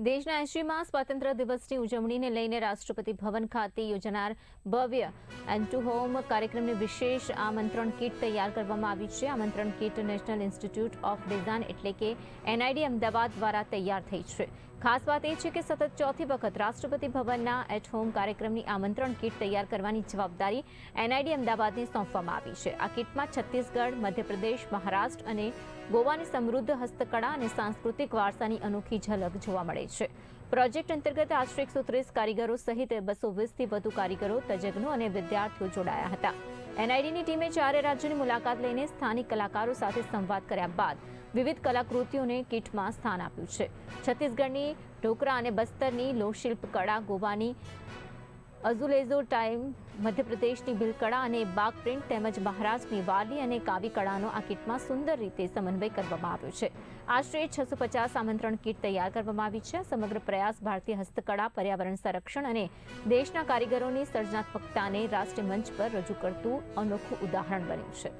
દેશના 80માં સ્વાતંત્ર્ય દિવસની ઉજવણીને લઈને રાષ્ટ્રપતિ ભવન ખાતે યોજાનાર ભવ્ય એન્ડ ટુ હોમ કાર્યક્રમની વિશેષ આમંત્રણ કીટ તૈયાર કરવામાં આવી છે. આમંત્રણ kit national institute of design એટલે કે NID અમદાવાદ દ્વારા તૈયાર થઈ છે. ખાસ વાત એ છે કે સતત ચોથી વખત રાષ્ટ્રપતિ ભવનના એટ હોમ કાર્યક્રમની આમંત્રણ કીટ તૈયાર કરવાની જવાબદારી NID અમદાવાદને સોંપવામાં આવી છે. આ કીટમાં છત્તીસગઢ, મધ્યપ્રદેશ, મહારાષ્ટ્ર અને ગોવાની સમૃદ્ધ હસ્તકળા અને સાંસ્કૃતિક વારસાની અનોખી ઝલક જોવા મળે છે. પ્રોજેક્ટ અંતર્ગત આશરે 130 કારીગરો સહિત 220થી વધુ કારીગરો, તજજ્ઞો અને વિદ્યાર્થીઓ જોડાયા હતા. NIDની ટીમે 4 રાજ્યોની મુલાકાત લઈને સ્થાનિક કલાકારો સાથે સંવાદ કર્યા બાદ વિવિધ કલાકૃતિઓને કીટમાં સ્થાન આપ્યું છે. છત્તીસગઢની ઢોકરા અને બસ્તરની લોકશિલ્પ કળા, ગોવાની અઝુલેઝો ટાઇમ, મધ્યપ્રદેશની ભીલકળા અને બાગ પ્રિન્ટ તેમજ મહારાષ્ટ્રની વારલી અને કાવી કળાનો આ કીટમાં સુંદર રીતે સમન્વય કરવામાં આવ્યો છે. આશરે 650 આમંત્રણ કીટ તૈયાર કરવામાં આવી છે. સમગ્ર પ્રયાસ ભારતીય હસ્તકળા, પર્યાવરણ સંરક્ષણ અને દેશના કારીગરોની સર્જનાત્મકતાને રાષ્ટ્રીય મંચ પર રજૂ કરતું અનોખું ઉદાહરણ બન્યું છે.